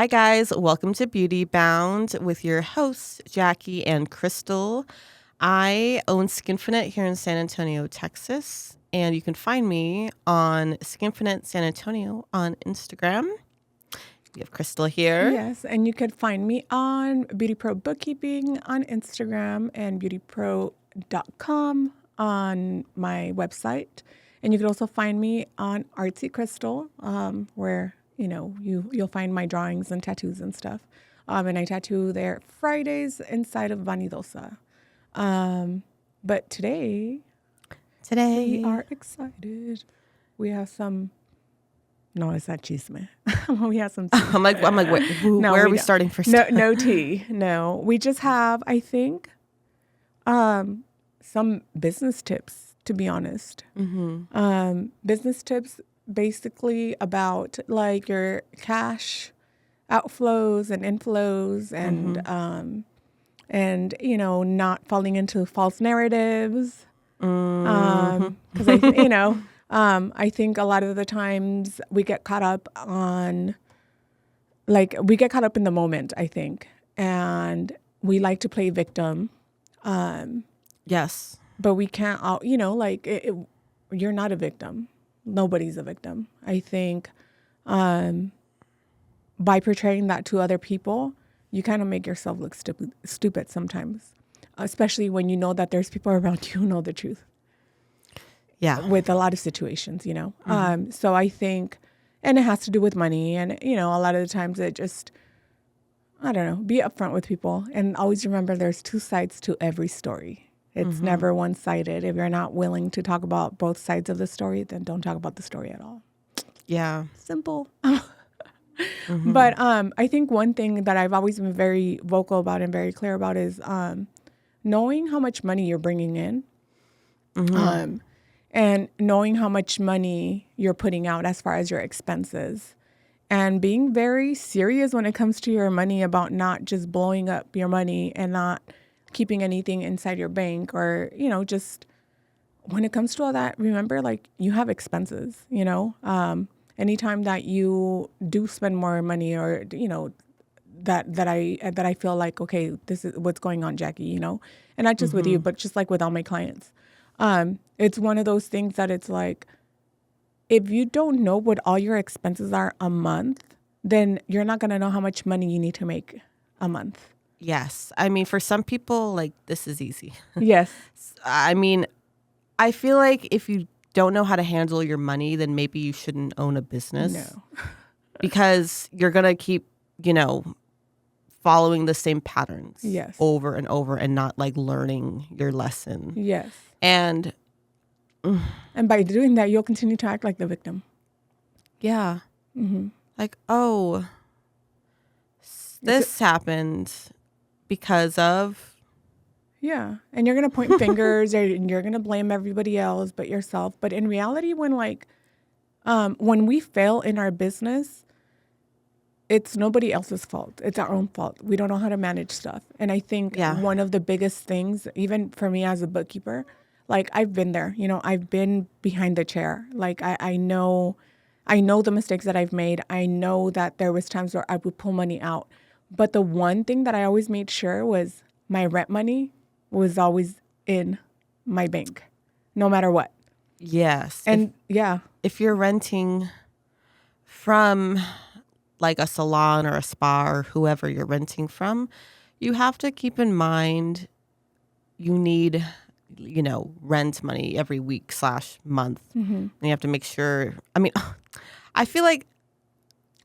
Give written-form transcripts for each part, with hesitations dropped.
Hi, guys. Welcome to Beauty Bound with your hosts, Jackie and Cristal. I own Skinfinite here in San Antonio, Texas, and you can find me on Skinfinite San Antonio on Instagram. We have Cristal here. Yes, and you could find me on Beauty Pro Bookkeeping on Instagram and beautypro.com on my website. And you could also find me on Artsy Cristal, where you'll find my drawings and tattoos and stuff. And I tattoo there Fridays inside of Vanidosa. But today we are excited. We have some. No, it's not chisme. We have some tea. I'm like, wait, where are we starting first? No tea. No, we just have, I think, some business tips, to be honest. Mm-hmm. Business tips basically about like your cash outflows and inflows and not falling into false narratives. Because I think a lot of the times we get caught up in the moment, I think, and we like to play victim. Yes. But we can't, you're not a victim. Nobody's a victim. I think by portraying that to other people, you kind of make yourself look stupid sometimes, especially when you know that there's people around you who know the truth. Yeah. With a lot of situations, Mm-hmm. So I think, and it has to do with money. And, a lot of the times it just, I don't know, be upfront with people. And always remember there's two sides to every story. It's mm-hmm. never one-sided. If you're not willing to talk about both sides of the story, then don't talk about the story at all. Yeah. Simple. Mm-hmm. But I think one thing that I've always been very vocal about and very clear about is knowing how much money you're bringing in. Mm-hmm. And knowing how much money you're putting out as far as your expenses. And being very serious when it comes to your money about not just blowing up your money and not keeping anything inside your bank or, just when it comes to all that, remember, like, you have expenses, anytime that you do spend more money or, that I feel like, okay, this is what's going on, Jackie, and not just mm-hmm. with you, but just like with all my clients. It's one of those things that it's like, if you don't know what all your expenses are a month, then you're not going to know how much money you need to make a month. Yes. I mean, for some people, like, this is easy. Yes. I mean, I feel like if you don't know how to handle your money, then maybe you shouldn't own a business. No. Because you're going to keep, following the same patterns. Yes. Over and over and not, like, learning your lesson. Yes. And by doing that, you'll continue to act like the victim. Yeah. Mm-hmm. Like, oh, this happened because of. Yeah. And you're going to point fingers and you're going to blame everybody else but yourself. But in reality, when we fail in our business, it's nobody else's fault. It's our own fault. We don't know how to manage stuff. And I think one of the biggest things, even for me as a bookkeeper, like, I've been there, I've been behind the chair. Like, I know the mistakes that I've made. I know that there was times where I would pull money out. But the one thing that I always made sure was my rent money was always in my bank, no matter what. Yes. And if you're renting from like a salon or a spa or whoever you're renting from, you have to keep in mind you need, rent money every week / month. Mm-hmm. And you have to make sure, I feel like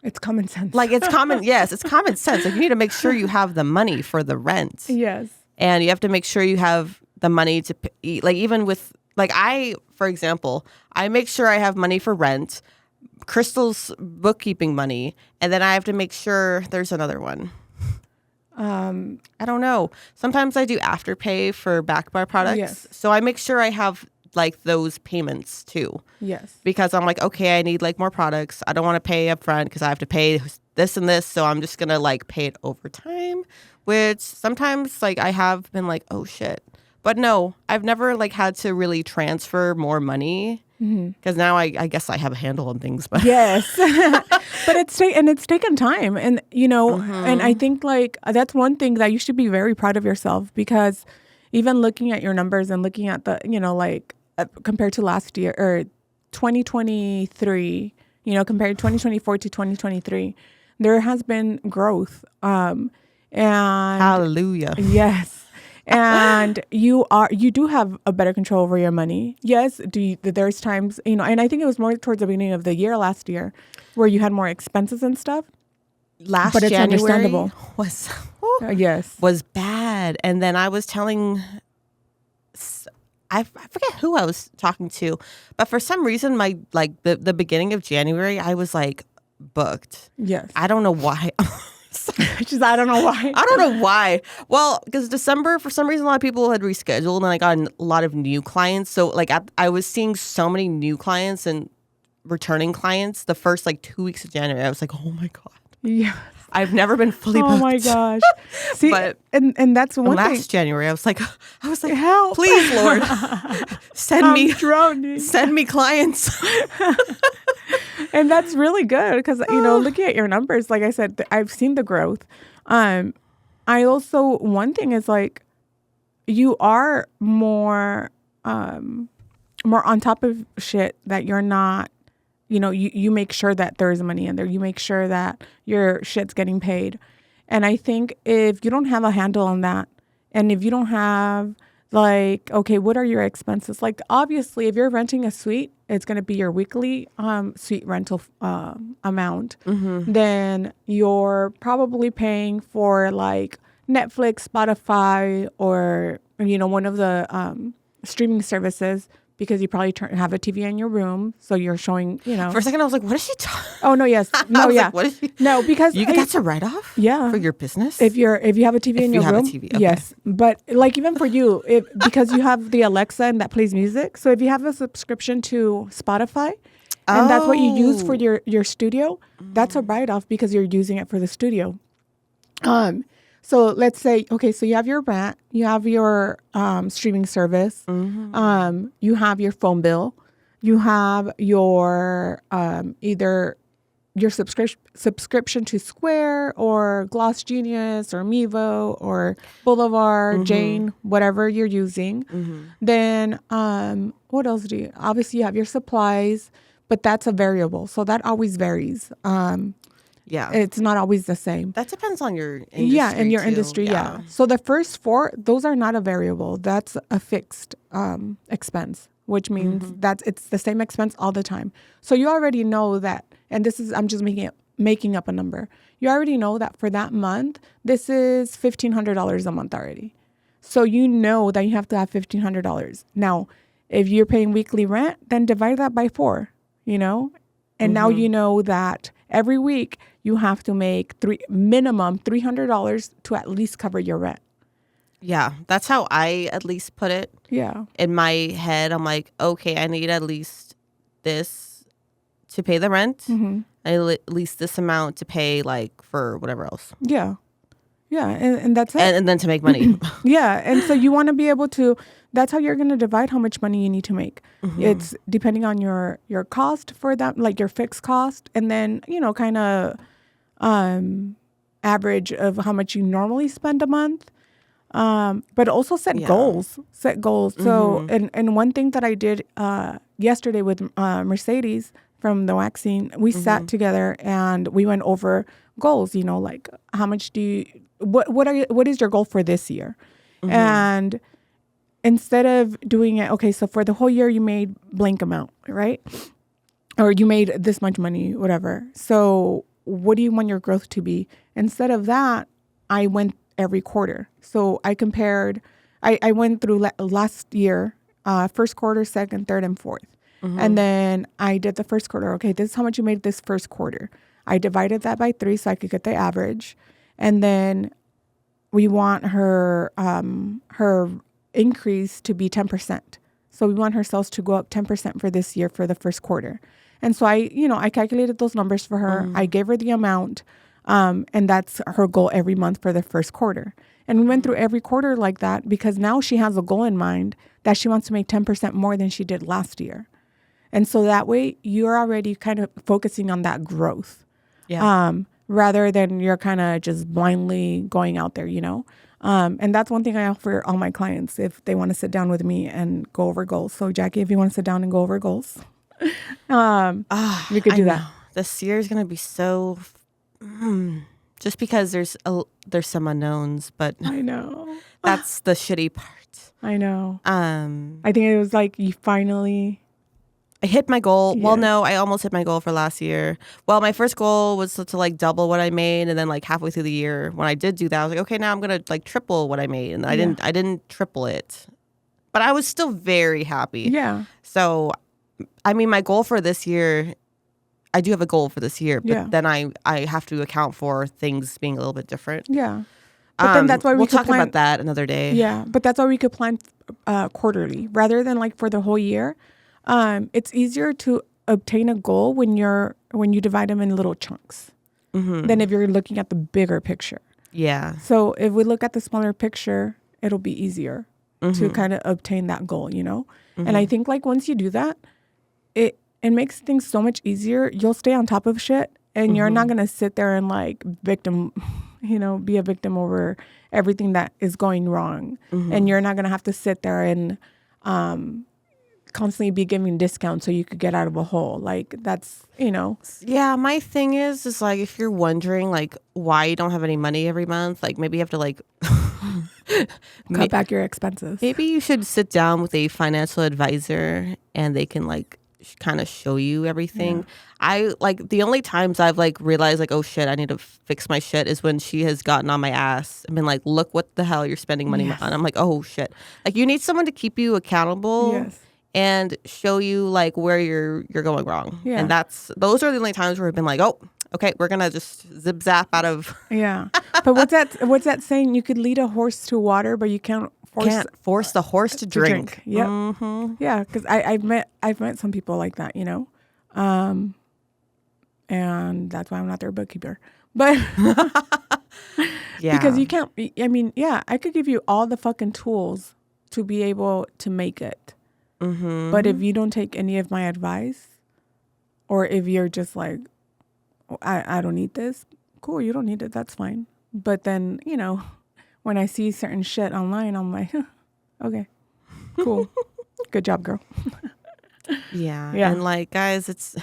it's common sense. Like, it's common. Yes, it's common sense. Like, you need to make sure you have the money for the rent. Yes. And you have to make sure you have the money to eat. Like, even with, like, for example, I make sure I have money for rent, Cristal's bookkeeping money, and then I have to make sure there's another one. I don't know. Sometimes I do Afterpay for back bar products. Yes. So I make sure I have like those payments too. Yes. Because I'm like, okay, I need like more products. I don't want to pay up front because I have to pay this and this. So I'm just going to like pay it over time, which sometimes like I have been like, oh shit. But no, I've never like had to really transfer more money because now I guess I have a handle on things. But Yes. But it's taken time. And, and I think like that's one thing that you should be very proud of yourself, because even looking at your numbers and looking at the, compared to last year or 2023, compared 2024 to 2023, there has been growth. And hallelujah. yes. And you do have a better control over your money. Yes, there's times, and I think it was more towards the beginning of the year last year where you had more expenses and stuff. Last but it's January understandable. was bad. And then I was telling, I forget who I was talking to, but for some reason, the beginning of January, I was like booked. Yes. I don't know why. I don't know why. I don't know why. Well, because December, for some reason, a lot of people had rescheduled, and I got a lot of new clients. So, like, I was seeing so many new clients and returning clients the first, 2 weeks of January. I was like, oh, my God. Yeah. I've never been fully booked. Oh, my gosh. See, but and that's one thing. Last January, I was like, help. Please, Lord, send me clients. And that's really good because, looking at your numbers, like I said, I've seen the growth. I also, one thing is like, you are more on top of shit that you're not, you make sure that there's money in there. You make sure that your shit's getting paid. And I think if you don't have a handle on that, and if you don't have okay, what are your expenses? Like, obviously, if you're renting a suite, it's going to be your weekly suite rental amount. Mm-hmm. Then you're probably paying for like Netflix, Spotify, or, one of the streaming services, because you probably have a TV in your room. So you're showing, For a second, I was like, what is she talking? Oh, no, yes. No, yeah. Like, what is she? No, because that's a write-off? Yeah. For your business? If you have a TV in your room. TV, okay. Yes. But like, even for you, because you have the Alexa and that plays music. So if you have a subscription to Spotify, and that's what you use for your studio, that's a write-off because you're using it for the studio. So let's say, okay, so you have your rent, you have your streaming service, you have your phone bill, you have your either your subscription to Square or Gloss Genius or Mevo or Boulevard, Jane, whatever you're using. Then what else do you? Obviously, you have your supplies, but that's a variable, so that always varies. Yeah. It's not always the same. That depends on your industry. Yeah, in your too. industry, yeah. So the first 4, those are not a variable. That's a fixed expense, which means that it's the same expense all the time. So you already know that, and I'm just making up a number. You already know that for that month, this is $1,500 a month already. So you know that you have to have $1,500. Now, if you're paying weekly rent, then divide that by 4, And now you know that every week you have to make minimum $300 to at least cover your rent. Yeah, that's how I at least put it. Yeah. In my head, I'm like, okay, I need at least this to pay the rent. And at least this amount to pay for whatever else. Yeah. Yeah, and that's it. And then to make money. Yeah, and so you want to be able to, that's how you're going to divide how much money you need to make. It's depending on your cost for that, like your fixed cost, and then, kind of average of how much you normally spend a month. But also set goals. So, and one thing that I did yesterday with Mercedes from the waxing, we sat together and we went over goals, like how much do you, what is your goal for this year? And instead of doing it, okay, so for the whole year you made blank amount, right? Or you made this much money, whatever. So what do you want your growth to be? Instead of that, I went every quarter. So I compared, I went through last year, first quarter, second, third, and fourth. And then I did the first quarter. Okay, this is how much you made this first quarter. I divided that by 3 so I could get the average. And then we want her increase to be 10%. So we want her sales to go up 10% for this year for the first quarter. And so I calculated those numbers for her. I gave her the amount, and that's her goal every month for the first quarter. And we went through every quarter like that because now she has a goal in mind that she wants to make 10% more than she did last year. And so that way you're already kind of focusing on that growth. Yeah. Rather than you're kind of just blindly going out there, you know? And that's one thing I offer all my clients if they want to sit down with me and go over goals. So Jackie, if you want to sit down and go over goals, we could do that. This year is going to be so, just because there's some unknowns, but I know. That's the shitty part. I know. I think it was like you finally... I hit my goal. Yes. Well, no, I almost hit my goal for last year. Well, my first goal was to like double what I made, and then like halfway through the year, when I did do that, I was like, okay, now I'm gonna like triple what I made, and I didn't triple it, but I was still very happy. Yeah. So, I mean, my goal for this year, I do have a goal for this year, but then I have to account for things being a little bit different. Yeah. But then that's why we'll talk about that another day. Yeah, but that's why we could plan quarterly rather than like for the whole year. It's easier to obtain a goal when you divide them in little chunks than if you're looking at the bigger picture. Yeah. So if we look at the smaller picture, it'll be easier to kind of obtain that goal, you know? And I think like once you do that, it makes things so much easier. You'll stay on top of shit and you're not going to sit there and like victim, you know, be a victim over everything that is going wrong. And you're not going to have to sit there and, constantly be giving discounts so you could get out of a hole. Like that's, you know. Yeah, my thing is like if you're wondering like why you don't have any money every month, like maybe you have to like cut back your expenses. Maybe you should sit down with a financial advisor and they can like kind of show you everything. Yeah. I like the only times I've like realized like, oh shit, I need to fix my shit is when she has gotten on my ass and been like, look what the hell you're spending money on. I'm like, oh shit. Like you need someone to keep you accountable. Yes. And show you like where you're going wrong. Yeah. And those are the only times where I've been like, oh, okay, we're gonna just zip zap out of But what's that saying? You could lead a horse to water, but you can't force the horse to drink. Yep. Yeah, because I've met some people like that, you know. And that's why I'm not their bookkeeper. But because you can't I could give you all the fucking tools to be able to make it. But if you don't take any of my advice, or if you're just like, oh, I don't need this, cool, you don't need it, that's fine. But then, you know, when I see certain shit online, I'm like, okay, cool. Good job, girl. Yeah. And like, guys, it's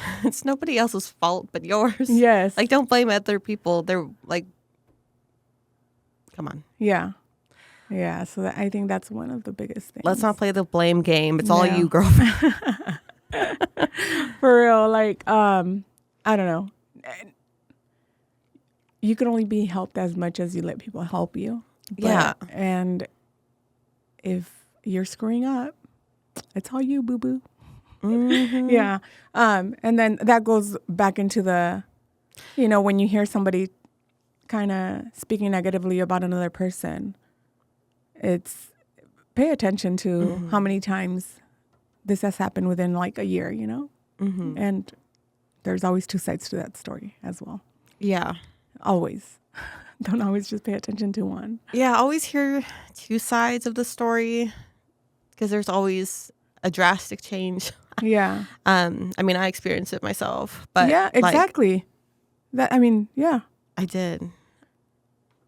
nobody else's fault but yours. Yes. Like, don't blame other people. They're like, come on. Yeah. Yeah, so I think that's one of the biggest things. Let's not play the blame game. It's all you, girlfriend. For real, like, I don't know. You can only be helped as much as you let people help you. And if you're screwing up, it's all you, boo-boo. Yeah. And then that goes back into the, you know, when you hear somebody kind of speaking negatively about another person, it's pay attention to how many times this has happened within like a year, you know? And there's always two sides to that story as well. Yeah. Always. Don't always just pay attention to one. Yeah, always hear two sides of the story because there's always a drastic change. Yeah. I mean, I experienced it myself, but yeah, exactly. I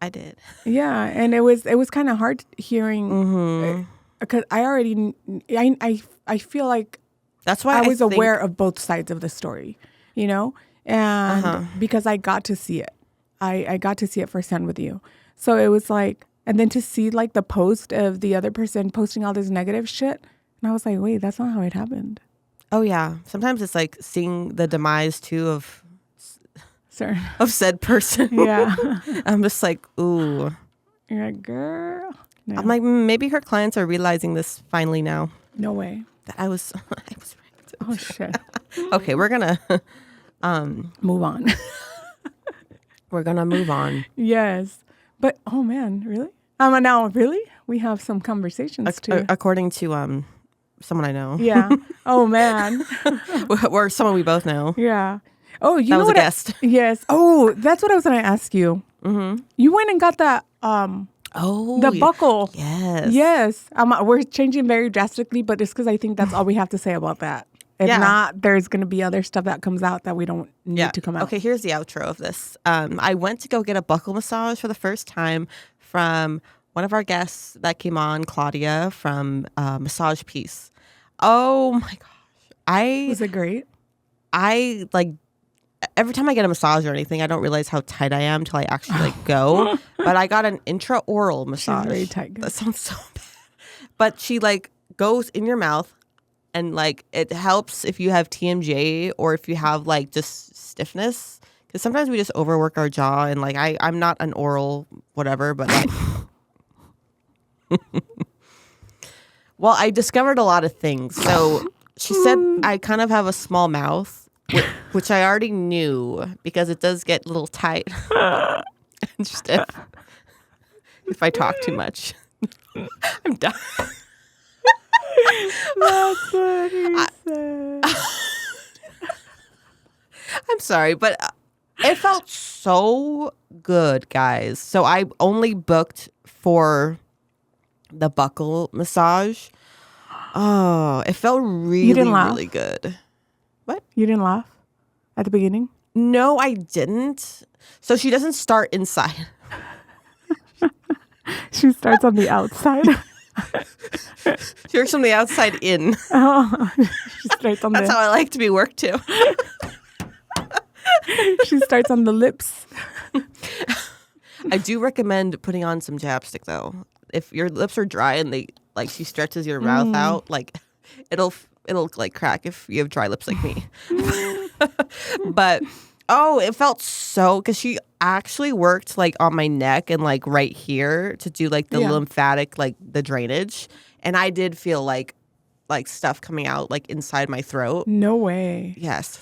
did. Yeah, and it was kind of hard hearing because I already I feel like that's why I was aware of both sides of the story, you know, and because I got to see it, I got to see it firsthand with you. So it was like, and then to see like the post of the other person posting all this negative shit, and I was like, wait, that's not how it happened. Oh yeah, sometimes it's like seeing the demise too of said person. Yeah. I'm just like, ooh. You're like, girl. No. I'm like, maybe her clients are realizing this finally now. No way. That I was right. Oh shit. Okay, we're gonna move on. We're gonna move on. Yes. But oh man, really? Now really? We have some conversations too. According to someone I know. Yeah. Oh man. Or someone we both know. Yeah. Oh, you know was what? A guest. Yes. Oh, that's what I was going to ask you. You went and got that Oh, The buckle. Yes. Yes. We're changing very drastically, but it's because I think that's all we have to say about that. If not, there's going to be other stuff that comes out that we don't need to come out. Okay, here's the outro of this. I went to go get a buckle massage for the first time from one of our guests that came on, Claudia from Massage Piece. Oh my gosh. Was it great? I like every time I get a massage or anything, I don't realize how tight I am till I actually like go. But I got an intraoral massage. She's very tight. That sounds so bad. But she like goes in your mouth and like it helps if you have TMJ or if you have like just stiffness. Because sometimes we just overwork our jaw and like I'm not an oral whatever, but like well, I discovered a lot of things. So she said I kind of have a small mouth. Which I already knew because it does get a little tight and stiff if I talk too much. I'm done. That's what he said. I'm sorry, but it felt so good, guys. So I only booked for the buckle massage. Oh, it felt really, really good. What? You didn't laugh at the beginning? No, I didn't. So she doesn't start inside. She starts on the outside. She works from the outside in. Oh, she starts on That's how I like to be worked too. She starts on the lips. I do recommend putting on some chapstick though. If your lips are dry and they like she stretches your mouth out, like it'll like crack if you have dry lips like me. But it felt so because she actually worked like on my neck and like right here to do like the lymphatic, like the drainage, and I did feel like stuff coming out like inside my throat. No way. Yes.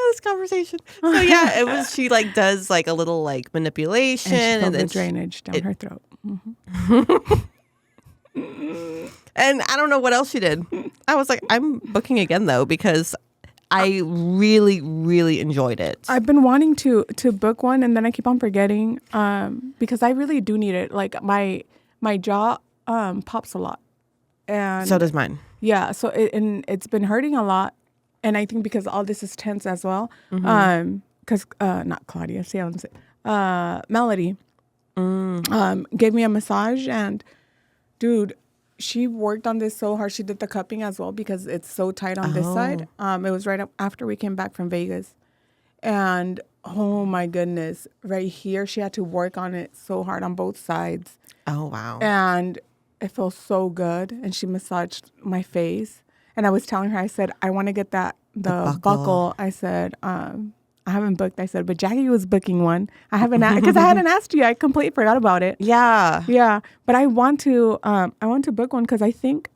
This conversation. So yeah, it was. She like does like a little like manipulation and then the drainage down her throat. And I don't know what else she did. I was like, I'm booking again though because I really, really enjoyed it. I've been wanting to book one, and then I keep on forgetting because I really do need it. Like my jaw pops a lot, and so does mine. Yeah, so it's been hurting a lot, and I think because all this is tense as well. Because not Claudia, see how I'm saying, Melody, gave me a massage, and dude. She worked on this so hard. She did the cupping as well because it's so tight on this side. It was right up after we came back from Vegas. And oh my goodness, right here, she had to work on it so hard on both sides. Oh, wow. And it felt so good. And she massaged my face. And I was telling her, I said, I want to get the buckle. I said, I haven't booked. I said, but Jackie was booking one. I haven't because I hadn't asked you. I completely forgot about it. Yeah. But I want to book one because I think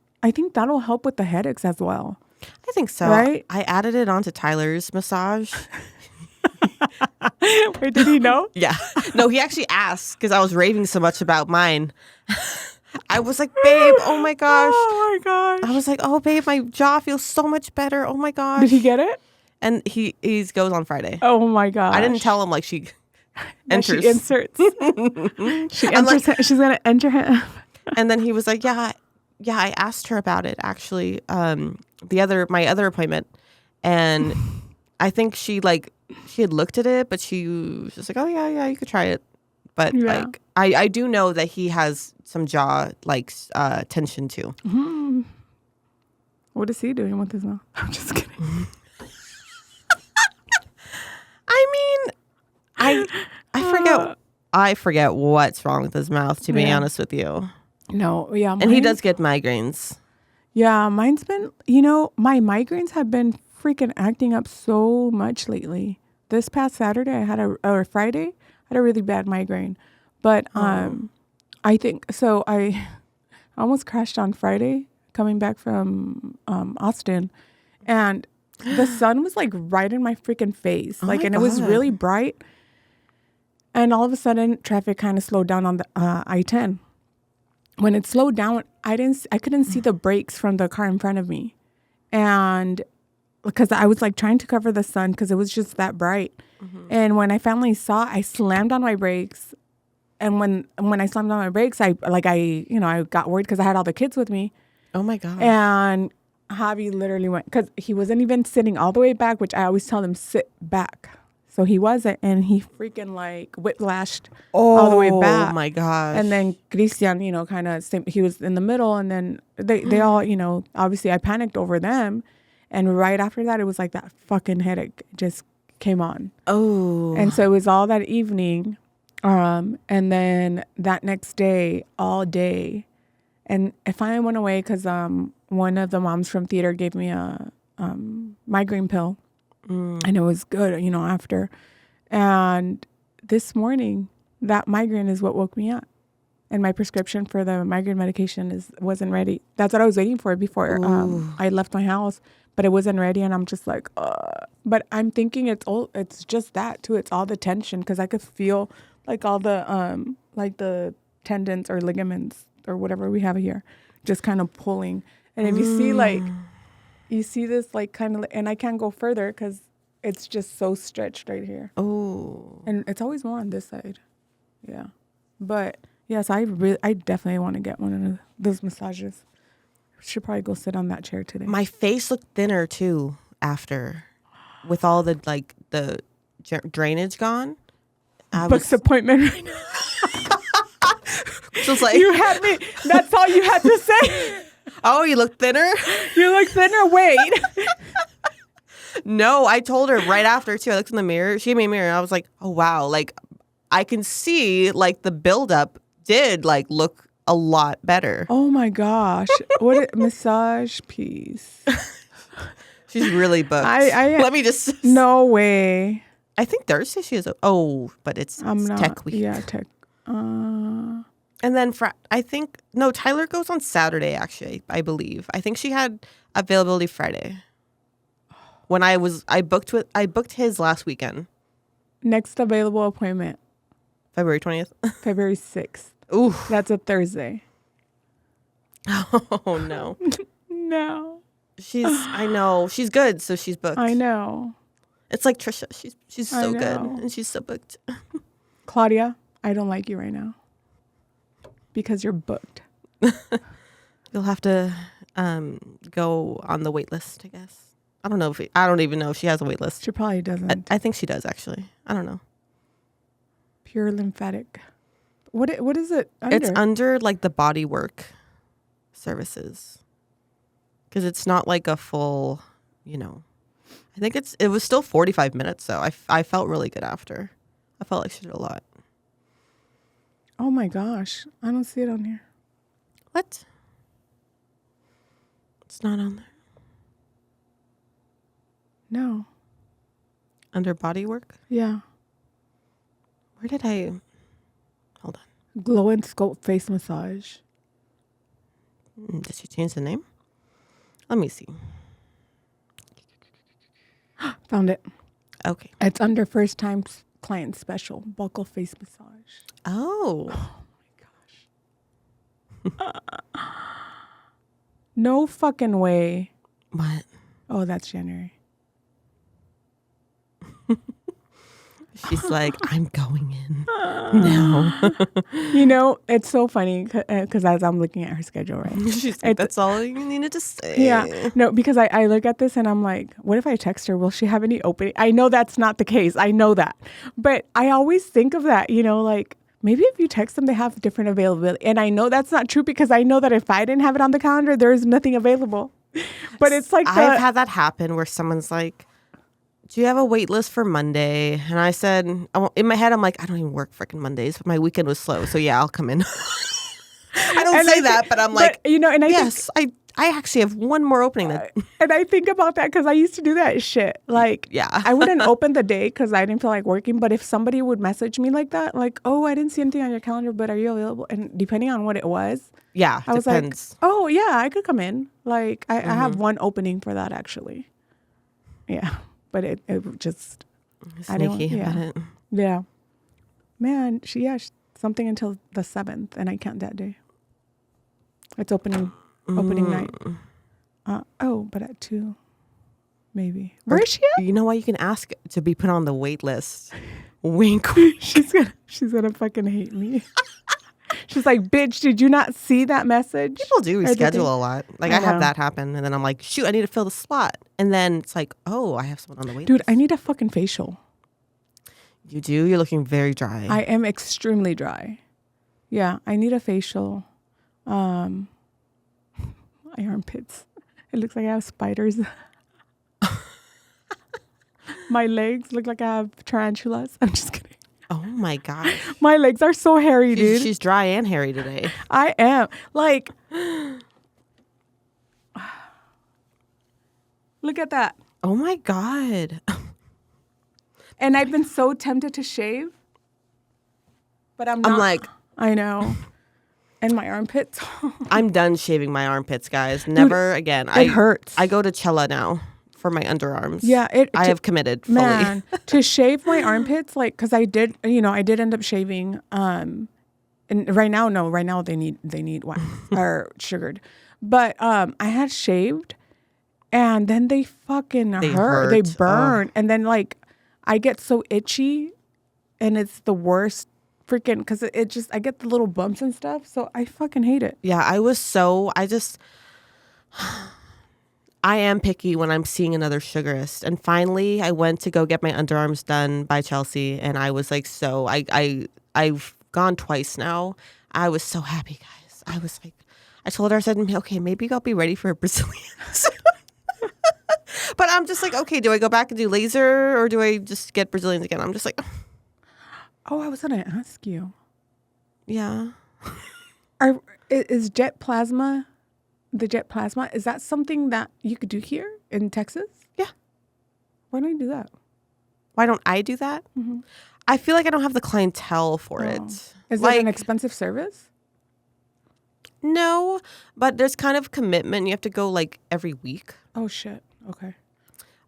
that'll help with the headaches as well. I think so. Right? I added it onto Tyler's massage. Wait, did he know? Yeah. No, he actually asked because I was raving so much about mine. I was like, babe, oh my gosh. Oh my gosh. I was like, oh babe, my jaw feels so much better. Oh my gosh. Did he get it? And he goes on Friday. Oh my gosh. I didn't tell him like she enters. She inserts. She's gonna enter him. And then he was like, yeah, I asked her about it actually. My other appointment, and I think she had looked at it, but she was just like, oh yeah, you could try it. But like I do know that he has some jaw tension too. Mm-hmm. What is he doing with his mouth? I'm just kidding. I mean, I forget what's wrong with his mouth, to be honest with you. No, yeah. And he does get migraines. Yeah, mine's been, my migraines have been freaking acting up so much lately. This past Saturday, or Friday, I had a really bad migraine. But I think, so I almost crashed on Friday coming back from Austin. And the sun was like right in my freaking face. It was really bright. And all of a sudden, traffic kind of slowed down on the I-10. When it slowed down, I couldn't see the brakes from the car in front of me. And because I was like trying to cover the sun because it was just that bright. Mm-hmm. And when I finally saw, I slammed on my brakes and when I slammed on my brakes, I got worried because I had all the kids with me. Oh my God. And Javi literally went, because he wasn't even sitting all the way back, which I always tell him sit back. So he wasn't, and he freaking like whiplashed all the way back. Oh my gosh. And then Christian, kind of, he was in the middle, and then they all, obviously I panicked over them. And right after that, it was like that fucking headache just came on. Oh. And so it was all that evening. And then that next day, all day. And it finally went away because one of the moms from theater gave me a migraine pill. And it was good, after. And this morning, that migraine is what woke me up. And my prescription for the migraine medication wasn't ready. That's what I was waiting for before I left my house. But it wasn't ready, and I'm just like, But I'm thinking it's just that, too. It's all the tension, because I could feel, like, all the, like, the tendons or ligaments or whatever we have here just kind of pulling. And if you see, like, you see this, like, kind of, and I can't go further because it's just so stretched right here. Oh. And it's always more on this side. Yeah. But, yes, I definitely want to get one of those massages. Should probably go sit on that chair today. My face looked thinner too after, with all the the drainage gone. Book's appointment right now. So it's like you had me. That's all you had to say. Oh, you look thinner. You look thinner. Wait. No, I told her right after too. I looked in the mirror. She gave me a mirror. And I was like, oh wow, like I can see like the buildup did like look a lot better. Oh my gosh. What a massage piece. She's really booked. Let me just. No way. I think Thursday she is. But it's tech week. Yeah, tech. And then I think, no, Tyler goes on Saturday, actually, I believe. I think she had availability Friday. When I booked his last weekend. Next available appointment. February 20th. February 6th. Ooh. That's a Thursday. Oh, no. No. I know. She's good, so she's booked. I know. It's like Trisha. She's so good, and she's so booked. Claudia, I don't like you right now. Because you're booked. You'll have to go on the wait list, I guess. I don't even know if she has a wait list. She probably doesn't. I think she does, actually. I don't know. Pure lymphatic. What is it under? It's under like the body work services. Because it's not like a full, I think it was still 45 minutes, so I felt really good after. I felt like she did a lot. Oh my gosh. I don't see it on here. What? It's not on there. No. Under body work? Yeah. Where did I... Hold on. Glow and Sculpt face massage. Did she change the name? Let me see. Found it. Okay. It's under first time client special. Buccal face massage. Oh. Oh my gosh. No fucking way. What? Oh, that's January. She's like, I'm going in now. It's so funny because as I'm looking at her schedule, right? She's like, that's all you needed to say. Yeah. No, because I look at this and I'm like, what if I text her? Will she have any opening? I know that's not the case. I know that. But I always think of that, like maybe if you text them, they have different availability. And I know that's not true because I know that if I didn't have it on the calendar, there is nothing available. But it's like I've had that happen where someone's like, do you have a wait list for Monday? And I said, in my head, I'm like, I don't even work freaking Mondays. But my weekend was slow. So yeah, I'll come in. I don't say that, but I'm like, and I yes, I actually have one more opening. And I think about that because I used to do that shit. Like, yeah. I wouldn't open the day because I didn't feel like working. But if somebody would message me like that, like, oh, I didn't see anything on your calendar, but are you available? And depending on what it was, yeah, I was depends. like, oh, yeah, I could come in. Like, I have one opening for that, actually. Yeah. But it just... Sneaky about it. Yeah. Man, something until the 7th, and I can't that day. It's opening night. But at 2, maybe. Where is she at? You know what? You can ask to be put on the wait list. Wink, wink. She's gonna fucking hate me. She's like, bitch, did you not see that message? People do reschedule a lot. Like I have know. that happen, and then I'm like, shoot, I need to fill the slot, and then it's like, oh, I have someone on the wait Dude, list. I need a fucking facial. You do? You're looking very dry. I am extremely dry. Yeah, I need a facial. My armpits. It looks like I have spiders. My legs look like I have tarantulas. I'm just kidding. Oh my gosh. My legs are so hairy, dude. She's dry and hairy today. I am. Like, look at that. Oh my God. And I've been so tempted to shave, but I'm not. I'm like, I know. And my armpits. I'm done shaving my armpits, guys. Never again. It hurts. I go to Cella now for my underarms. Yeah, I have committed fully. Man, to shave my armpits, like, because I did end up shaving. And right now they need wax or sugared, but I had shaved, and then they fucking hurt. They burn, and then like I get so itchy, and it's the worst. Freaking, because I get the little bumps and stuff, so I fucking hate it. Yeah, I am picky when I'm seeing another sugarist. And finally, I went to go get my underarms done by Chelsea, and I was like, I've gone twice now. I was so happy, guys. I was like, I told her, I said, okay, maybe I'll be ready for a Brazilian. But I'm just like, okay, do I go back and do laser, or do I just get Brazilians again? I'm just like, oh, I was gonna ask you. Yeah. Is jet plasma, is that something that you could do here in Texas? Yeah. Why don't you do that? Why don't I do that? Mm-hmm. I feel like I don't have the clientele for it. Is it an expensive service? No, but there's kind of commitment. You have to go like every week. Oh, shit. Okay.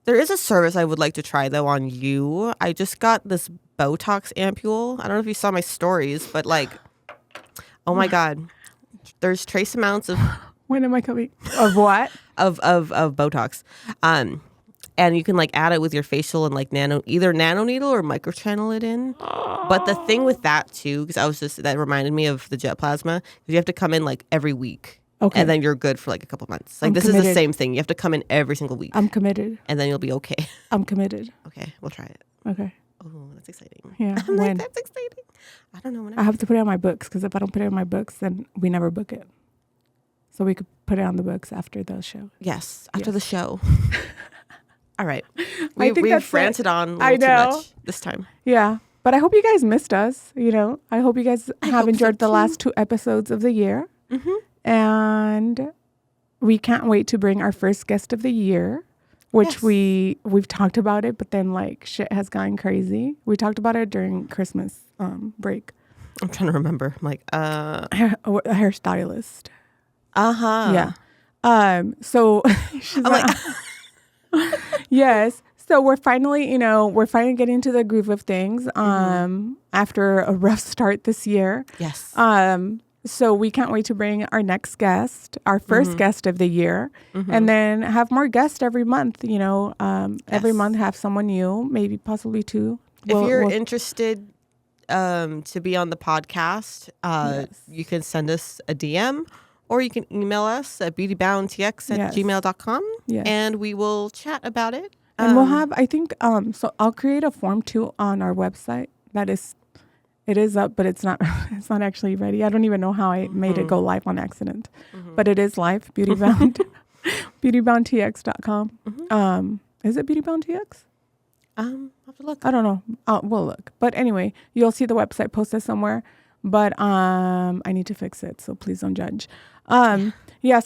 There is a service I would like to try, though, on you. I just got this Botox ampule. I don't know if you saw my stories, but like, oh my God. There's trace amounts of... When am I coming? Of what? of Botox. And you can like add it with your facial and like either nano needle or microchannel it in. But the thing with that too, because that reminded me of the jet plasma, you have to come in like every week. Okay. And then you're good for like a couple months. Like this is the same thing. You have to come in every single week. I'm committed. And then you'll be okay. I'm committed. Okay, we'll try it. Okay. Oh, that's exciting. Yeah. I'm like, that's exciting. I don't know. I have to put it on my books, because if I don't put it on my books, then we never book it. So we could put it on the books after the show. Yes, after the show. All right. We've ranted on a little too much this time. Yeah. But I hope you guys missed us. I hope you guys have enjoyed the last 2 episodes of the year. Mm-hmm. And we can't wait to bring our first guest of the year, which we've talked about it, but then like shit has gone crazy. We talked about it during Christmas break. I'm trying to remember. I'm like, a hairstylist. Uh-huh. Yeah. So she's like, yes. So we're finally getting into the groove of things after a rough start this year. Yes. So we can't wait to bring our next guest, our first guest of the year, and then have more guests every month, every month have someone new, maybe possibly 2. If you're interested to be on the podcast, you can send us a DM. Or you can email us at beautyboundtx@gmail.com, and we will chat about it. And we'll have, I think, so I'll create a form too on our website. It is up, but it's not actually ready. I don't even know how I made it go live on accident, but it is live. Beautybound, beautyboundtx.com. Is it beautyboundtx? I'll have to look. I don't know. We'll look. But anyway, you'll see the website posted somewhere. But I need to fix it, so please don't judge. So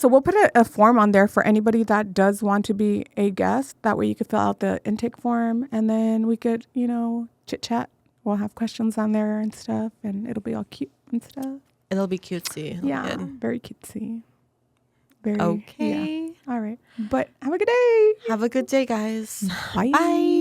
we'll put a form on there for anybody that does want to be a guest. That way you could fill out the intake form, and then we could, chit chat. We'll have questions on there and stuff, and it'll be all cute and stuff. It'll be cutesy. Very cutesy. Very okay. Yeah. All right. But have a good day. Have a good day, guys. Bye. Bye.